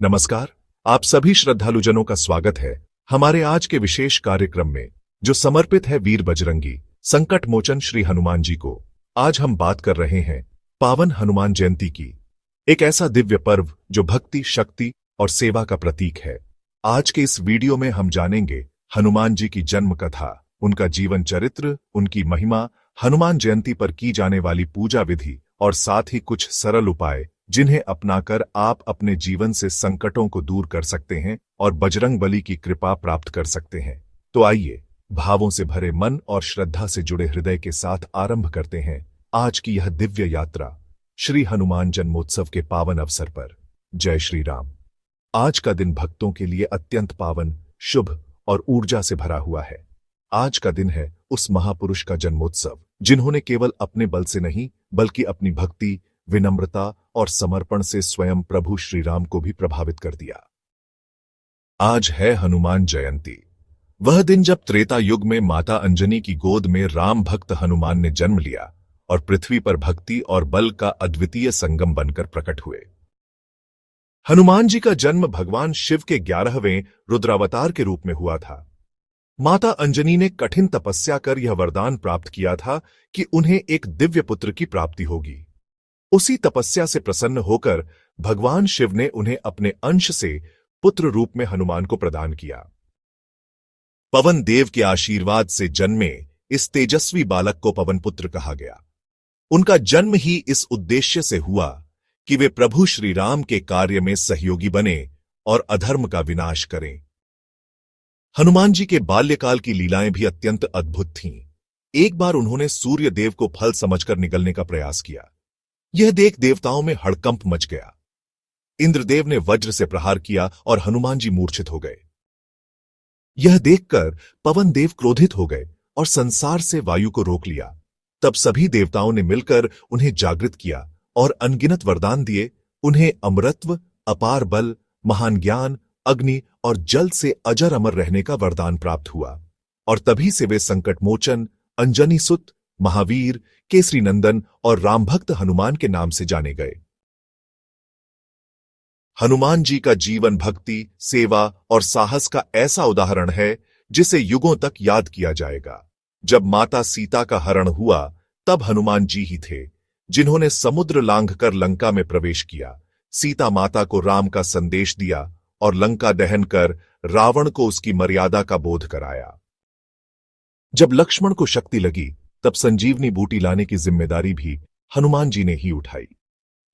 नमस्कार। आप सभी श्रद्धालुजनों का स्वागत है हमारे आज के विशेष कार्यक्रम में, जो समर्पित है वीर बजरंगी संकट मोचन श्री हनुमान जी को। आज हम बात कर रहे हैं पावन हनुमान जयंती की, एक ऐसा दिव्य पर्व जो भक्ति, शक्ति और सेवा का प्रतीक है। आज के इस वीडियो में हम जानेंगे हनुमान जी की जन्म कथा, उनका जीवन चरित्र, उनकी महिमा, हनुमान जयंती पर की जाने वाली पूजा विधि और साथ ही कुछ सरल उपाय जिन्हें अपनाकर आप अपने जीवन से संकटों को दूर कर सकते हैं और बजरंगबली की कृपा प्राप्त कर सकते हैं। तो आइए, भावों से भरे मन और श्रद्धा से जुड़े हृदय के साथ आरंभ करते हैं आज की यह दिव्य यात्रा श्री हनुमान जन्मोत्सव के पावन अवसर पर। जय श्री राम। आज का दिन भक्तों के लिए अत्यंत पावन, शुभ और ऊर्जा से भरा हुआ है। आज का दिन है उस महापुरुष का जन्मोत्सव जिन्होंने केवल अपने बल से नहीं बल्कि अपनी भक्ति, विनम्रता और समर्पण से स्वयं प्रभु श्री राम को भी प्रभावित कर दिया। आज है हनुमान जयंती, वह दिन जब त्रेता युग में माता अंजनी की गोद में राम भक्त हनुमान ने जन्म लिया और पृथ्वी पर भक्ति और बल का अद्वितीय संगम बनकर प्रकट हुए। हनुमान जी का जन्म भगवान शिव के 11वें रुद्रावतार के रूप में हुआ था। माता अंजनी ने कठिन तपस्या कर यह वरदान प्राप्त किया था कि उन्हें एक दिव्य पुत्र की प्राप्ति होगी। उसी तपस्या से प्रसन्न होकर भगवान शिव ने उन्हें अपने अंश से पुत्र रूप में हनुमान को प्रदान किया। पवन देव के आशीर्वाद से जन्मे इस तेजस्वी बालक को पवन पुत्र कहा गया। उनका जन्म ही इस उद्देश्य से हुआ कि वे प्रभु श्री राम के कार्य में सहयोगी बने और अधर्म का विनाश करें। हनुमान जी के बाल्यकाल की लीलाएं भी अत्यंत अद्भुत थीं। एक बार उन्होंने सूर्य देव को फल समझकर निगलने का प्रयास किया। यह देख देवताओं में हड़कंप मच गया। इंद्रदेव ने वज्र से प्रहार किया और हनुमान जी मूर्छित हो गए। यह देखकर पवन देव क्रोधित हो गए और संसार से वायु को रोक लिया। तब सभी देवताओं ने मिलकर उन्हें जागृत किया और अनगिनत वरदान दिए। उन्हें अमरत्व, अपार बल, महान ज्ञान, अग्नि और जल से अजर अमर रहने का वरदान प्राप्त हुआ। और तभी से वे संकटमोचन, अंजनी सुत, महावीर, केसरी नंदन और रामभक्त हनुमान के नाम से जाने गए। हनुमान जी का जीवन भक्ति, सेवा और साहस का ऐसा उदाहरण है जिसे युगों तक याद किया जाएगा। जब माता सीता का हरण हुआ तब हनुमान जी ही थे जिन्होंने समुद्र लांघकर लंका में प्रवेश किया, सीता माता को राम का संदेश दिया और लंका दहन कर रावण को उसकी मर्यादा का बोध कराया। जब लक्ष्मण को शक्ति लगी तब संजीवनी बूटी लाने की जिम्मेदारी भी हनुमान जी ने ही उठाई।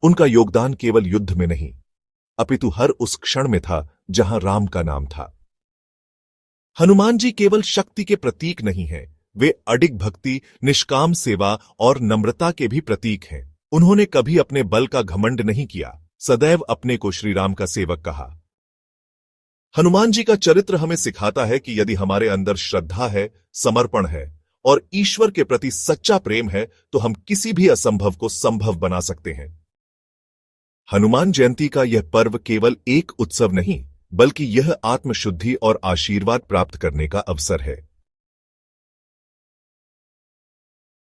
उनका योगदान केवल युद्ध में नहीं अपितु हर उस क्षण में था जहां राम का नाम था। हनुमान जी केवल शक्ति के प्रतीक नहीं हैं, वे अडिग भक्ति, निष्काम सेवा और नम्रता के भी प्रतीक हैं। उन्होंने कभी अपने बल का घमंड नहीं किया, सदैव अपने को श्री राम का सेवक कहा। हनुमान जी का चरित्र हमें सिखाता है कि यदि हमारे अंदर श्रद्धा है, समर्पण है और ईश्वर के प्रति सच्चा प्रेम है तो हम किसी भी असंभव को संभव बना सकते हैं। हनुमान जयंती का यह पर्व केवल एक उत्सव नहीं बल्कि यह आत्मशुद्धि और आशीर्वाद प्राप्त करने का अवसर है।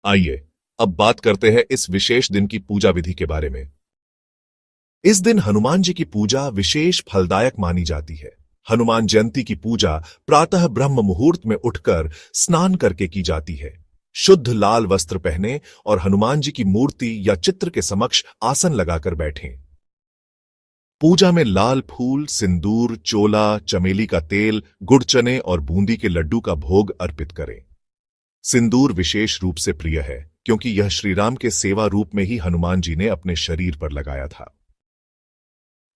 आइए अब बात करते हैं इस विशेष दिन की पूजा विधि के बारे में। इस दिन हनुमान जी की पूजा विशेष फलदायक मानी जाती है। हनुमान जयंती की पूजा प्रातः ब्रह्म मुहूर्त में उठकर स्नान करके की जाती है। शुद्ध लाल वस्त्र पहने और हनुमान जी की मूर्ति या चित्र के समक्ष आसन लगाकर बैठें। पूजा में लाल फूल, सिंदूर, चोला, चमेली का तेल, गुड़ चने और बूंदी के लड्डू का भोग अर्पित करें। सिंदूर विशेष रूप से प्रिय है क्योंकि यह श्रीराम के सेवा रूप में ही हनुमान जी ने अपने शरीर पर लगाया था।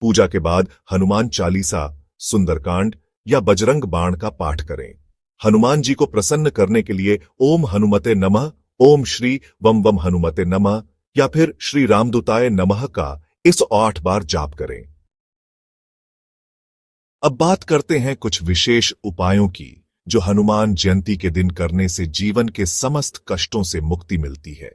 पूजा के बाद हनुमान चालीसा, सुंदरकांड या बजरंग बाण का पाठ करें। हनुमान जी को प्रसन्न करने के लिए ओम हनुमते नमः, ओम श्री वम वम हनुमते नमः या फिर श्री रामदूताय नमः का 108 बार जाप करें। अब बात करते हैं कुछ विशेष उपायों की जो हनुमान जयंती के दिन करने से जीवन के समस्त कष्टों से मुक्ति मिलती है।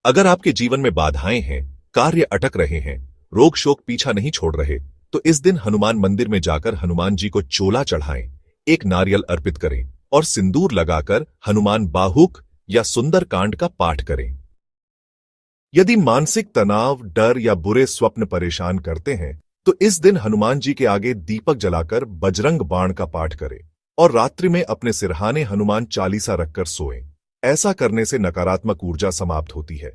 अगर आपके जीवन में बाधाएं हैं, कार्य अटक रहे हैं, रोग शोक पीछा नहीं छोड़ रहे, तो इस दिन हनुमान मंदिर में जाकर हनुमान जी को चोला चढ़ाएं, एक नारियल अर्पित करें और सिंदूर लगाकर हनुमान बाहुक या सुंदरकांड का पाठ करें। यदि मानसिक तनाव, डर या बुरे स्वप्न परेशान करते हैं तो इस दिन हनुमान जी के आगे दीपक जलाकर बजरंग बाण का पाठ करें और रात्रि में अपने सिरहाने हनुमान चालीसा रखकर सोएं। ऐसा करने से नकारात्मक ऊर्जा समाप्त होती है।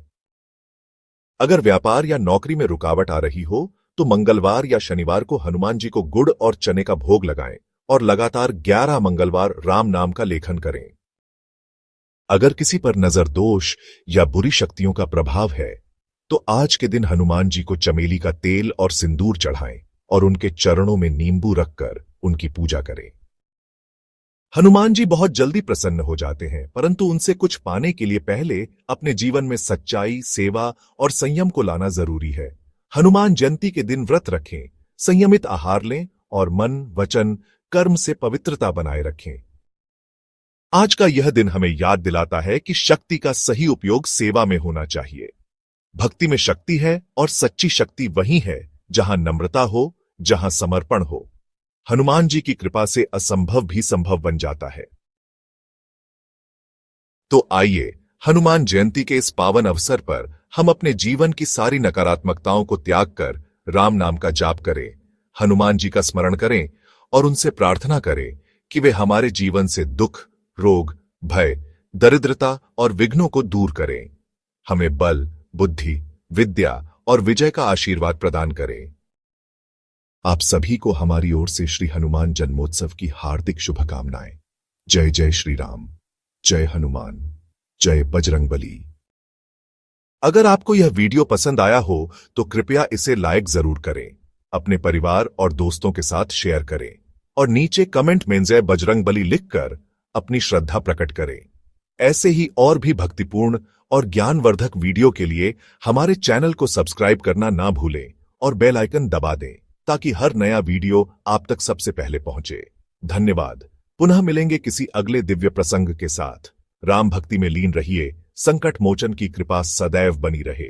अगर व्यापार या नौकरी में रुकावट आ रही हो तो मंगलवार या शनिवार को हनुमान जी को गुड़ और चने का भोग लगाएं और लगातार 11 मंगलवार राम नाम का लेखन करें। अगर किसी पर नजर दोष या बुरी शक्तियों का प्रभाव है तो आज के दिन हनुमान जी को चमेली का तेल और सिंदूर चढ़ाएं और उनके चरणों में नींबू रखकर उनकी पूजा करें। हनुमान जी बहुत जल्दी प्रसन्न हो जाते हैं, परंतु उनसे कुछ पाने के लिए पहले अपने जीवन में सच्चाई, सेवा और संयम को लाना जरूरी है। हनुमान जयंती के दिन व्रत रखें, संयमित आहार लें और मन, वचन, कर्म से पवित्रता बनाए रखें। आज का यह दिन हमें याद दिलाता है कि शक्ति का सही उपयोग सेवा में होना चाहिए। भक्ति में शक्ति है और सच्ची शक्ति वही है जहां नम्रता हो, जहां समर्पण हो। हनुमान जी की कृपा से असंभव भी संभव बन जाता है। तो आइए हनुमान जयंती के इस पावन अवसर पर हम अपने जीवन की सारी नकारात्मकताओं को त्याग कर राम नाम का जाप करें, हनुमान जी का स्मरण करें और उनसे प्रार्थना करें कि वे हमारे जीवन से दुख, रोग, भय, दरिद्रता और विघ्नों को दूर करें। हमें बल, बुद्धि, विद्या और विजय का आशीर्वाद प्रदान करें। आप सभी को हमारी ओर से श्री हनुमान जन्मोत्सव की हार्दिक शुभकामनाएं। जय जय श्री राम, जय हनुमान, जय बजरंगबली। अगर आपको यह वीडियो पसंद आया हो तो कृपया इसे लाइक जरूर करें, अपने परिवार और दोस्तों के साथ शेयर करें और नीचे कमेंट में जय बजरंगबली लिखकर अपनी श्रद्धा प्रकट करें। ऐसे ही और भी भक्तिपूर्ण और ज्ञानवर्धक वीडियो के लिए हमारे चैनल को सब्सक्राइब करना ना भूलें और बेल आइकन दबा दें ताकि हर नया वीडियो आप तक सबसे पहले पहुंचे। धन्यवाद। पुनः मिलेंगे किसी अगले दिव्य प्रसंग के साथ। राम भक्ति में लीन रहिए। संकट मोचन की कृपा सदैव बनी रहे।